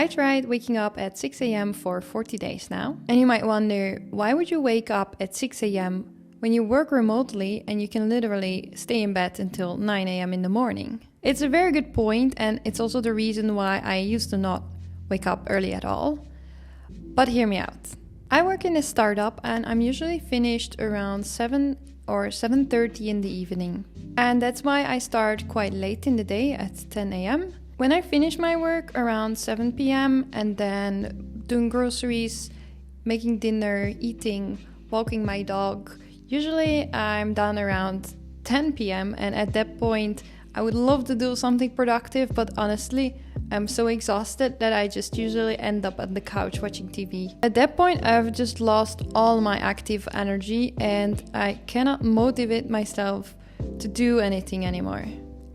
I tried waking up at 6 a.m. for 40 days now. And you might wonder, why would you wake up at 6 a.m. when you work remotely and you can literally stay in bed until 9 a.m. in the morning? It's a very good point, and it's also the reason why I used to not wake up early at all. But hear me out. I work in a startup and I'm usually finished around 7 or 7:30 in the evening. And that's why I start quite late in the day at 10 a.m. When I finish my work around 7 p.m. and then doing groceries, making dinner, eating, walking my dog, usually I'm done around 10 p.m. and at that point I would love to do something productive, but honestly, I'm so exhausted that I just usually end up on the couch watching TV. At that point, I've just lost all my active energy and I cannot motivate myself to do anything anymore.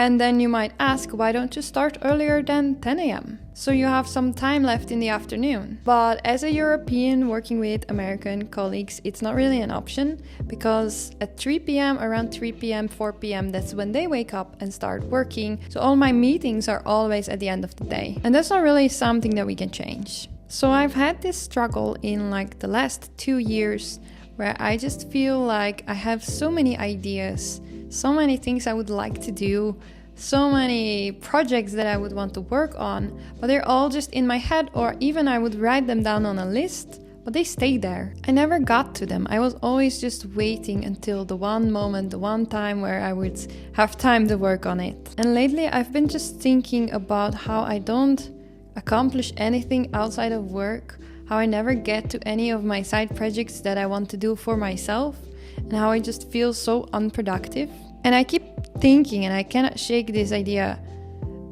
And then you might ask, why don't you start earlier than 10 a.m.? So you have some time left in the afternoon. But as a European working with American colleagues, it's not really an option, because at 3 p.m., around 3 p.m., 4 p.m., that's when they wake up and start working. So all my meetings are always at the end of the day. And that's not really something that we can change. So I've had this struggle in like the last 2 years where I just feel like I have so many ideas, so many things I would like to do, so many projects that I would want to work on, but they're all just in my head, or even I would write them down on a list, but they stay there. I never got to them. I was always just waiting until the one moment, the one time where I would have time to work on it. And lately I've been just thinking about how I don't accomplish anything outside of work, how I never get to any of my side projects that I want to do for myself, and how I just feel so unproductive. And I keep thinking, and I cannot shake this idea,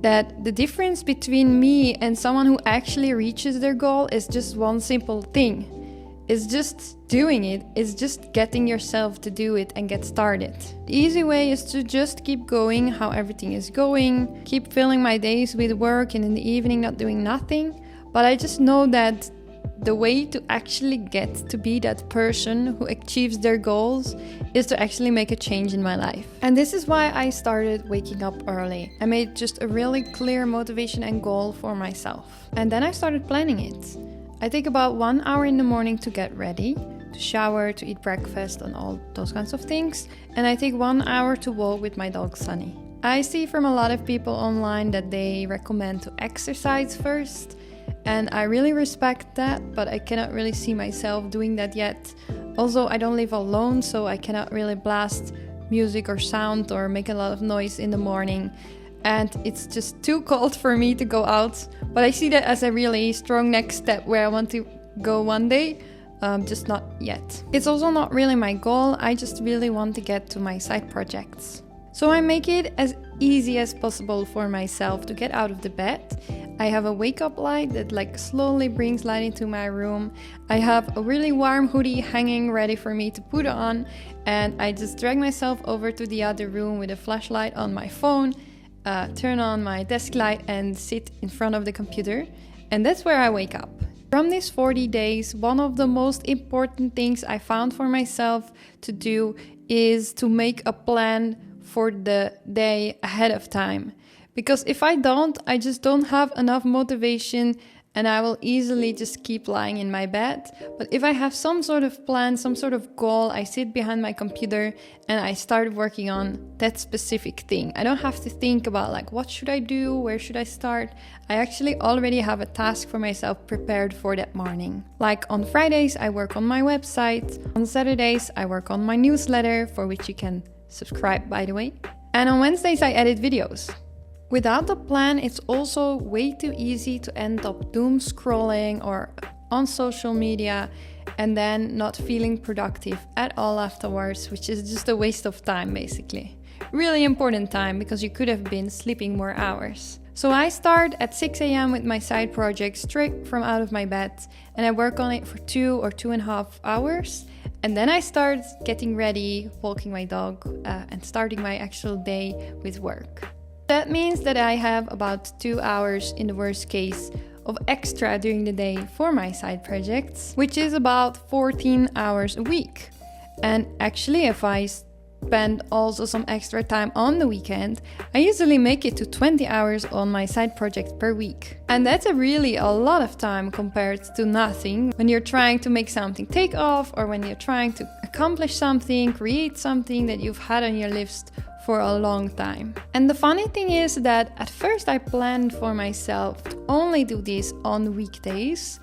that the difference between me and someone who actually reaches their goal is just one simple thing. It's just doing it. It's just getting yourself to do it and get started. The easy way is to just keep going how everything is going, keep filling my days with work and in the evening not doing nothing. But I just know that the way to actually get to be that person who achieves their goals is to actually make a change in my life. And this is why I started waking up early. I made just a really clear motivation and goal for myself. And then I started planning it. I take about 1 hour in the morning to get ready, to shower, to eat breakfast and all those kinds of things. And I take 1 hour to walk with my dog Sunny. I see from a lot of people online that they recommend to exercise first. And I really respect that, but I cannot really see myself doing that yet. Also, I don't live alone, so I cannot really blast music or sound or make a lot of noise in the morning. And it's just too cold for me to go out. But I see that as a really strong next step where I want to go one day, just not yet. It's also not really my goal. I just really want to get to my side projects. So I make it as easy as possible for myself to get out of the bed. I have a wake-up light that like slowly brings light into my room. I have a really warm hoodie hanging ready for me to put on, and I just drag myself over to the other room with a flashlight on my phone, turn on my desk light and sit in front of the computer, and that's where I wake up. From these 40 days, one of the most important things I found for myself to do is to make a plan for the day ahead of time. Because if I don't, I just don't have enough motivation and I will easily just keep lying in my bed. But if I have some sort of plan, some sort of goal, I sit behind my computer and I start working on that specific thing. I don't have to think about like, what should I do? Where should I start? I actually already have a task for myself prepared for that morning. Like on Fridays, I work on my website. On Saturdays, I work on my newsletter, for which you can subscribe, by the way. And on Wednesdays, I edit videos. Without a plan, it's also way too easy to end up doom scrolling or on social media and then not feeling productive at all afterwards, which is just a waste of time, basically. Really important time, because you could have been sleeping more hours. So I start at 6 a.m. with my side project straight from out of my bed, and I work on it for 2 or 2.5 hours. And then I start getting ready, walking my dog, and starting my actual day with work. That means that I have about 2 hours in the worst case of extra during the day for my side projects, which is about 14 hours a week. And actually, if I spend also some extra time on the weekend, I usually make it to 20 hours on my side project per week. And that's really a lot of time compared to nothing when you're trying to make something take off, or when you're trying to accomplish something, create something that you've had on your list for a long time. And the funny thing is that at first I planned for myself to only do this on weekdays,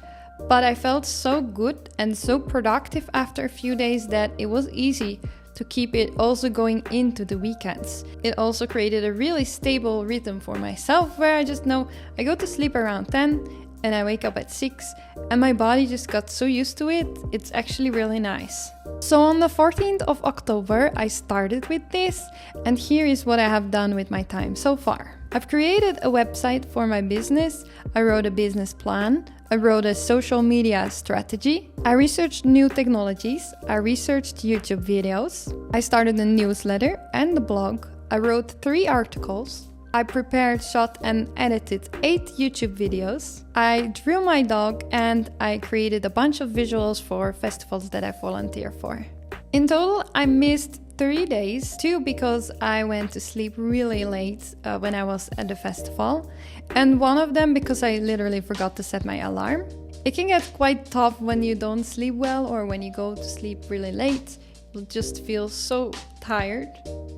but I felt so good and so productive after a few days that it was easy to keep it also going into the weekends. It also created a really stable rhythm for myself, where I just know I go to sleep around 10 and I wake up at 6, and my body just got so used to it. It's actually really nice. So on the 14th of October, I started with this, and here is what I have done with my time so far. I've created a website for my business, I wrote a business plan, I wrote a social media strategy, I researched new technologies, I researched YouTube videos, I started a newsletter and a blog, I wrote 3 articles, I prepared, shot and edited 8 YouTube videos, I drew my dog, and I created a bunch of visuals for festivals that I volunteer for. In total, I missed 3 days, 2 because I went to sleep really late when I was at the festival, and one of them because I literally forgot to set my alarm. It can get quite tough when you don't sleep well, or when you go to sleep really late. You'll just feel so tired.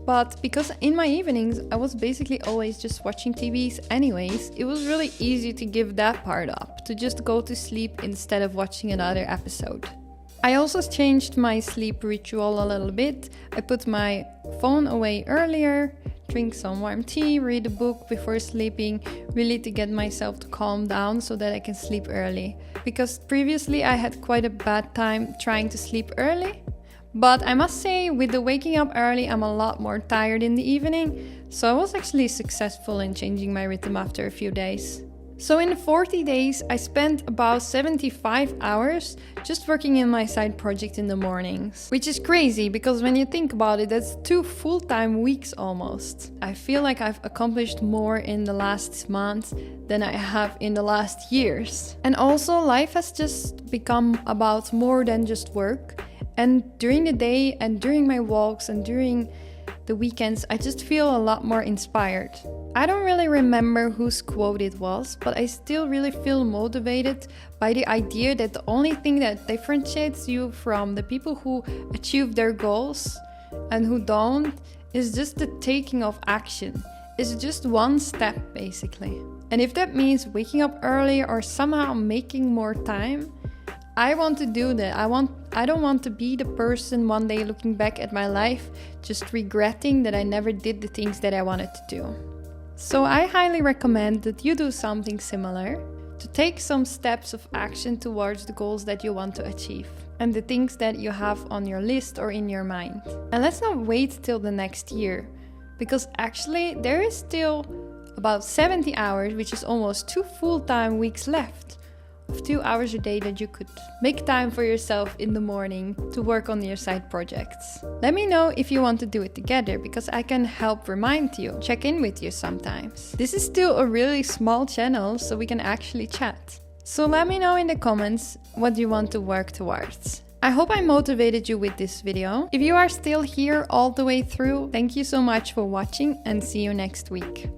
But because in my evenings I was basically always just watching TVs anyways, it was really easy to give that part up, to just go to sleep instead of watching another episode. I also changed my sleep ritual a little bit. I put my phone away earlier, drink some warm tea, read a book before sleeping, really to get myself to calm down so that I can sleep early. Because previously I had quite a bad time trying to sleep early. But I must say, with the waking up early, I'm a lot more tired in the evening. So I was actually successful in changing my rhythm after a few days. So in 40 days, I spent about 75 hours just working in my side project in the mornings. Which is crazy, because when you think about it, that's 2 full-time weeks almost. I feel like I've accomplished more in the last month than I have in the last years. And also, life has just become about more than just work. And during the day and during my walks and during the weekends, I just feel a lot more inspired. I don't really remember whose quote it was, but I still really feel motivated by the idea that the only thing that differentiates you from the people who achieve their goals and who don't is just the taking of action. It's just one step basically. And if that means waking up early or somehow making more time, I want to do that. I don't want to be the person one day looking back at my life just regretting that I never did the things that I wanted to do. So I highly recommend that you do something similar, to take some steps of action towards the goals that you want to achieve and the things that you have on your list or in your mind. And let's not wait till the next year, because actually there is still about 70 hours, which is almost 2 full-time weeks left, of 2 hours a day that you could make time for yourself in the morning to work on your side projects. Let me know if you want to do it together, because I can help remind you, check in with you sometimes. This is still a really small channel, so we can actually chat. So let me know in the comments what you want to work towards. I hope I motivated you with this video. If you are still here all the way through, thank you so much for watching, and see you next week.